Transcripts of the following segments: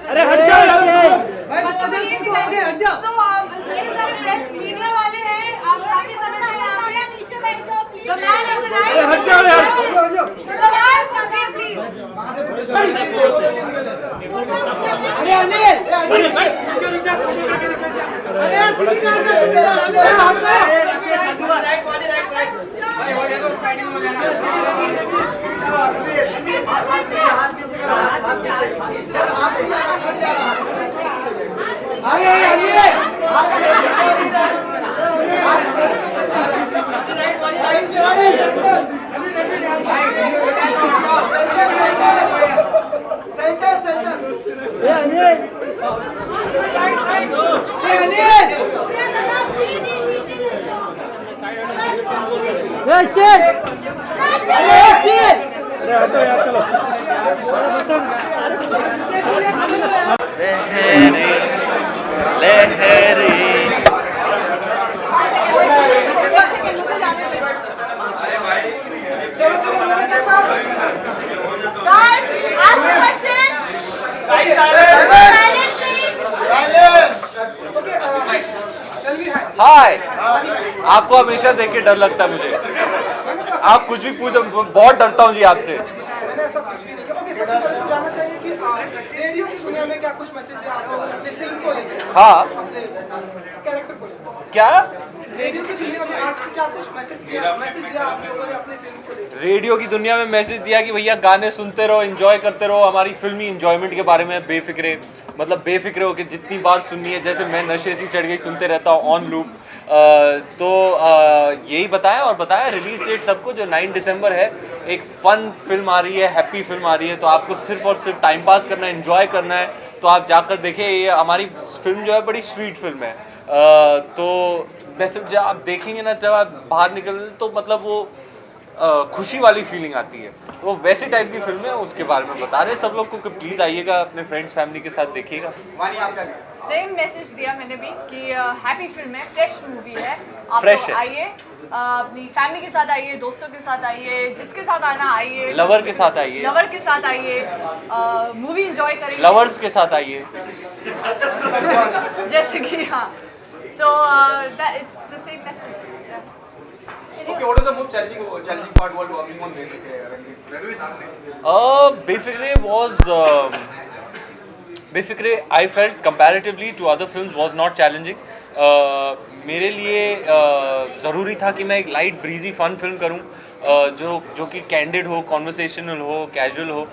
अरे हट जाओ यार। हट जाओ यार। अरे अनिल, लहरी लहरी Guys, ask the questions. हाय। आपको हमेशा देख के डर लगता है मुझे। आप कुछ भी पूछो, बहुत डरता हूँ जी आपसे। मैंने ऐसा कुछ भी नहीं किया। ओके, सबसे पहले तो जानना चाहिए कि रेडियो की दुनिया में क्या कुछ मैसेज दिया आपको अपने फिल्म को लेकर? हाँ। अपने कैरेक्टर को लेकर? क्या रेडियो की दुनिया में आज क्या कुछ मैसेज दिया आप लोगों ने अपने फिल्म को लेकर? रेडियो की दुनिया में मैसेज दिया कि भैया गाने सुनते रहो, एंजॉय करते रहो, हमारी फिल्मी एंजॉयमेंट के बारे में बेफिक्रे, मतलब बेफिक्रे हो कि जितनी बार सुननी है, जैसे मैं नशे सी चढ़ गई सुनते रहता हूँ ऑन लूप। तो यही बताया, और बताया रिलीज डेट सबको जो 9 दिसंबर है। एक फन फिल्म आ रही है, हैप्पी फिल्म आ रही है, तो आपको सिर्फ और सिर्फ टाइम पास करना है, एंजॉय करना है, तो आप जाकर देखिए। ये हमारी फिल्म जो है बड़ी स्वीट फिल्म है। तो वैसे जब आप देखेंगे ना, जब आप बाहर निकल तो मतलब वो खुशी वाली फीलिंग आती है। वो वैसी टाइप की फिल्म है, उसके बारे में बता रहे हैं सब लोग को कि प्लीज़ आइएगा, अपने फ्रेंड्स फैमिली के साथ देखिएगा। सेम मैसेज दिया मैंने भी कि हैप्पी फिल्म है, फ्रेश मूवी है, आप Fresh लोग है। आइए, अपनी फैमिली के साथ आइए, दोस्तों के साथ आइए, जिसके साथ आना आइए, लवर के साथ आइए, लवर के साथ आइए, मूवी एंजॉय करिए, लवर्स के साथ आइए। जैसे कि हाँ, so it's the same message. Okay, what is the most challenging part while working on Befikre was Befikre I felt comparatively to other films was not challenging. मेरे लिए ज़रूरी था कि मैं एक लाइट ब्रीजी फन फिल्म करूं, जो कि कैंडिड हो, कॉन्वर्सेशनल हो, कैजुअल हो।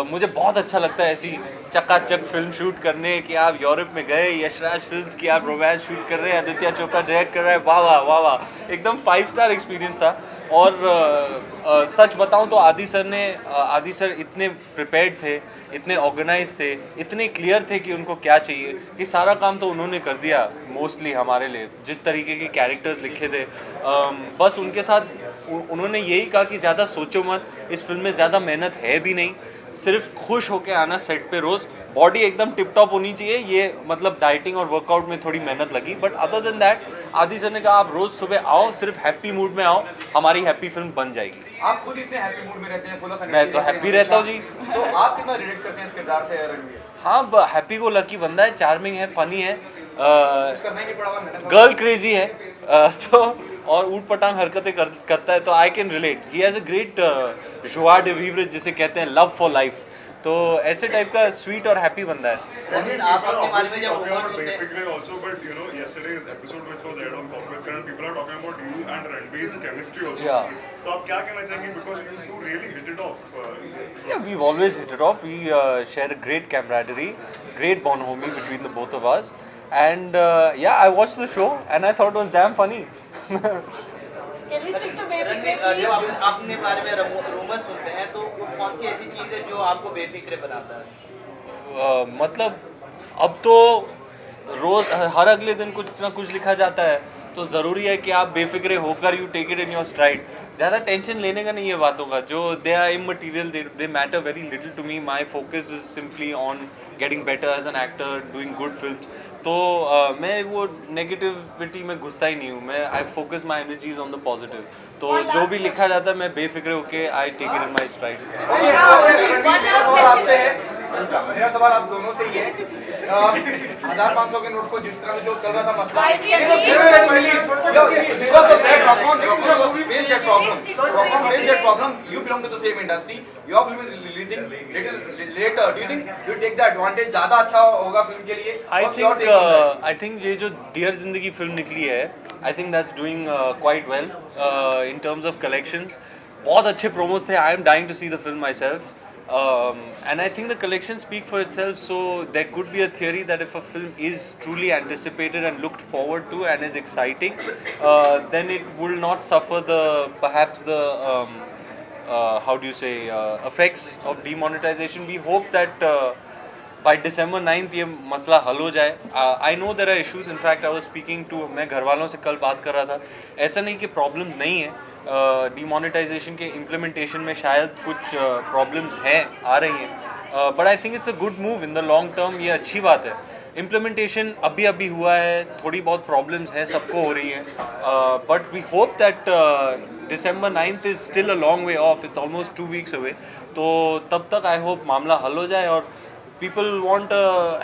मुझे बहुत अच्छा लगता है ऐसी चकाचक फिल्म शूट करने कि आप यूरोप में गए, यशराज फिल्म्स की आप रोमांस शूट कर रहे हैं, आदित्य चोपड़ा डायरेक्ट कर रहा है, वाह वाह वाह वाह, एकदम 5 स्टार एक्सपीरियंस था। और सच बताऊं तो आदि सर इतने प्रिपेयर्ड थे, इतने ऑर्गेनाइज थे, इतने क्लियर थे कि उनको क्या चाहिए, कि सारा काम तो उन्होंने कर दिया मोस्टली हमारे लिए। जिस तरीके के कैरेक्टर्स लिखे थे, बस उनके साथ उन्होंने यही कहा कि ज़्यादा सोचो मत, इस फिल्म में ज़्यादा मेहनत है भी नहीं, सिर्फ खुश होके आना सेट पे रोज़, बॉडी एकदम टिप टॉप होनी चाहिए। ये मतलब डाइटिंग और वर्कआउट में थोड़ी मेहनत लगी, बट अदर देन दैट आदि सर ने कहा आप रोज़ सुबह आओ, सिर्फ हैप्पी मूड में आओ, हमारी हैप्पी फिल्म बन जाएगी। आप खुद इतने हैप्पी मूड में रहते हैं, फुल ऑफ एनर्जी मैं तो हैप्पी रहता हूँ जी। तो आप कितना रिलेट करते हैं इस किरदार से रणवीर? हाँ, हैप्पी को लकी बंदा है, चार्मिंग है, फनी है, करना ही नहीं पड़ा, मेहनत गर्ल क्रेजी है, तो और ऊट पटांग हरकतें करता है, तो I can relate. He has a great joie de vivre जिसे कहते हैं, लव फॉर लाइफ। तो ऐसे टाइप का स्वीट और हैप्पी बंदा है। रणवीर, आप अपने बारे में जब rumors सुनते हैं, Basically also, but you know, yesterday's episode which was aired on Corporate Current, people are talking about you and Ranveer's chemistry also. Yeah. तो आप क्या कहना चाहेंगे, because you two really hit it off? Yeah, we've always hit it off. We share a great camaraderie, great bonhomie between the both of us. And yeah, I watched the show and I thought it was damn funny. Can we stick to Befikre, Ranveer, please? जब आप अपने बारे में rumors सुनते हैं, तो वो कौन सी ऐसी चीज़ है जो आपको बेफिक्र बनाता है? मतलब अब तो रोज़ हर अगले दिन कुछ ना कुछ लिखा जाता है, तो ज़रूरी है कि आप बेफिक्रे होकर you take it in your stride. ज़्यादा टेंशन लेने का नहीं है बातों का, जो they are immaterial, they matter very little to me. My focus is simply on getting better as an actor, doing good films. तो मैं वो नेगेटिविटी में घुसता ही नहीं हूँ. मैं I focus my energies on the positive. तो जो भी लिखा जाता है मैं बेफिक्रे होके I take it in my stride. मेरा सवाल आप दोनों से ही है. 1500 के नोट को जिस तरह से जो चल रहा था मसला, because of that Rockon faced that problem. You belong to the same industry. Your film is releasing little later. Do you think you take the advantage? ज़्यादा अच्छा होगा फिल्म के लिए? I think ये जो डियर जिंदगी फिल्म निकली है, I think that's doing quite well in terms of collections. बहुत अच्छे promos थे. I am dying to see the film myself. And I think the collections speak for itself. So there could be a theory that if a film is truly anticipated and looked forward to and is exciting, then it will not suffer perhaps the how do you say effects of demonetization. We hope that by December 9th ये मसला हल हो जाए. I know there are issues. In fact, I was speaking to, मैं घर वालों से कल बात कर रहा था. ऐसा नहीं कि problems नहीं है. डिमोनेटाइजेशन के इम्प्लीमेंटेशन में शायद कुछ प्रॉब्लम्स हैं, आ रही हैं. But I think it's a good move in the long term. ये अच्छी बात है. इम्प्लीमेंटेशन अभी हुआ है, थोड़ी बहुत प्रॉब्लम्स हैं, सबको हो रही हैं. But we hope that December 9th is still a long way off. It's almost 2 weeks away. तो तब तक आई होप मामला हल हो जाए और people want a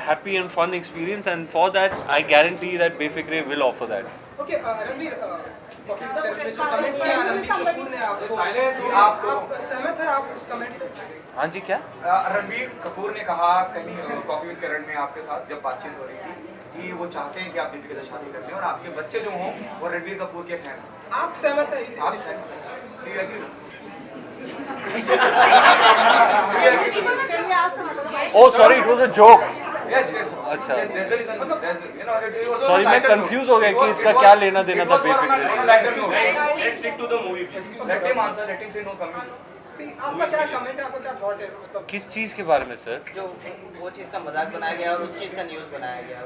happy and fun experience, and for that I guarantee that Befikre will offer that. Okay, Ranbir, comment किया रणबीर कपूर ने आपको सहमत है आप उस कमेंट से? हाँ जी, क्या? रणबीर कपूर ने कहा कहीं कॉफी विद करण में आपके साथ जब बातचीत हो रही थी कि वो चाहते हैं कि आप दीपिका से शादी कर लें और आपके बच्चे जो हों वो रणबीर कपूर के फैन. आप सहमत है इस? आप सहमत हैं? Oh sorry, it was a joke. Yes. अच्छा. Sorry, मैं कंफ्यूज हो गया कि इसका क्या लेना देना था बेफिक्र. Let's stick to the movie, please. Let him answer. Let him say no comment. आपका क्या कमेंट है, आपका क्या थॉट है? मतलब किस चीज़ के बारे में सर? जो वो चीज़ का मजाक बनाया गया और उस चीज़ का न्यूज़ बनाया गया.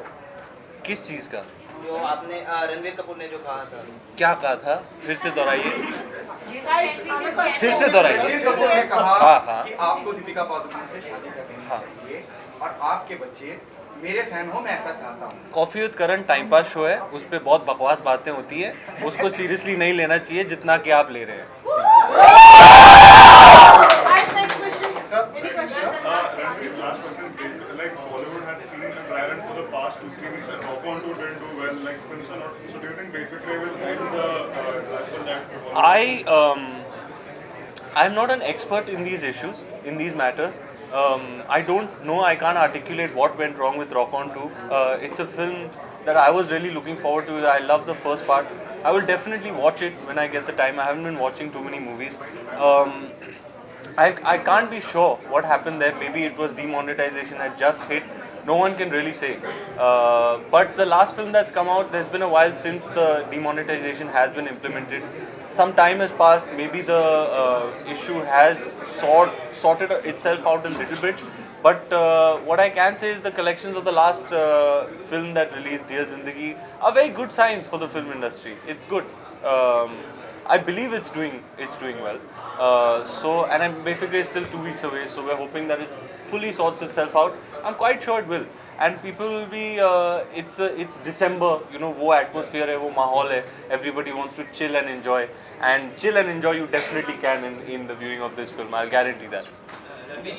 किस चीज़ का? जो आपने रणवीर कपूर ने जो कहा था. क्या कहा था? फिर से दोहराइए. फिर से दोहराइए. रणबीर कपूर ने कहा हाँ. कि आपको दीपिका पादुकोण से शादी करनी चाहिए और आपके बच्चे मेरे फैन हो, मैं ऐसा चाहता हूँ. Coffee with Karan time pass show है, उस पर बहुत बकवास बातें होती है. उसको सीरियसली नहीं लेना चाहिए जितना कि आप ले रहे हैं. Last question. Like Bollywood has seen a dry run for the past 2-3 weeks, and Rockon 2 didn't do well. Like films are not. So do you think Befikre will end the lifestyle that? I'm not an expert in these issues, in these matters. I don't know. I can't articulate what went wrong with Rockon 2. It's a film that I was really looking forward to. I love the first part. I will definitely watch it when I get the time. I haven't been watching too many movies. I can't be sure what happened there. Maybe it was demonetization had just hit. No one can really say. But the last film that's come out, there's been a while since the demonetization has been implemented. Some time has passed. Maybe the issue has sorted itself out a little bit. But what I can say is the collections of the last film that released, Dear Zindagi, are very good signs for the film industry. It's good. I believe it's doing well. And Befikre is still 2 weeks away, so we're hoping that it fully sorts itself out. I'm quite sure it will. And people will be, it's December, you know, वो atmosphere है, वो माहौल है. Everybody wants to chill and enjoy. And chill and enjoy you definitely can in the viewing of this film. I'll guarantee that.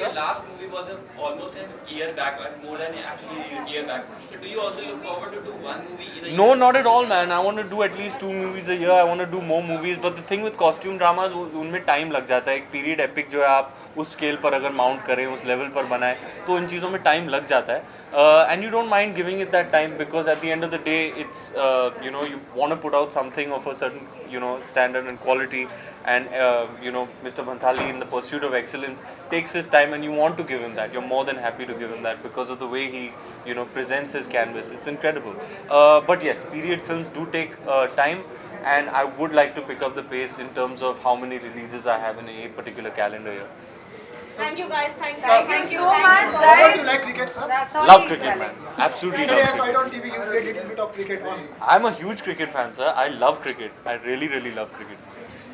Your last movie was almost a year back, or more than actually a year back. So do you also look forward to do one movie in a year? No, not at all, man. I want to do at least 2 movies a year. I want to do more movies. But the thing with costume dramas, उनमें time लग जाता है. एक period epic जो है आप उस scale पर अगर माउंट करें, उस लेवल पर बनाएं, तो इन चीज़ों में टाइम लग जाता है. And you don't mind giving it that time because at the end of the day, it's you know, you want to put out something of a certain, you know, standard and quality. And you know, Mr. Bhansali, in the pursuit of excellence, takes his time, and you want to give him that. You're more than happy to give him that because of the way he, you know, presents his canvas. It's incredible. But yes, period films do take time. and I would like to pick up the pace in terms of how many releases I have in a particular calendar year. Thank you guys. Thank you so much, How about guys. you like cricket, sir? That's all Love we cricket, like. man. Absolutely Today I love saw it cricket. on TV. You played a little bit of cricket on. I'm a huge cricket fan, sir. I love cricket. I really, really love cricket.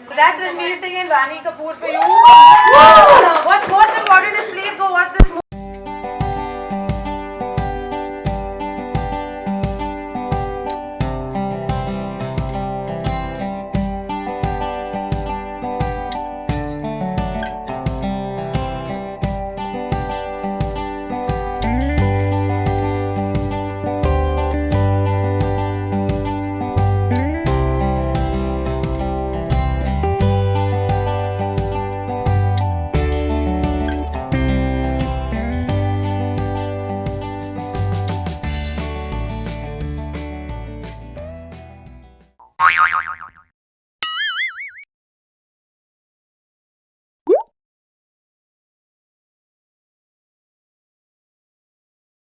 So that's Ranveer Singh and Vani Kapoor for you.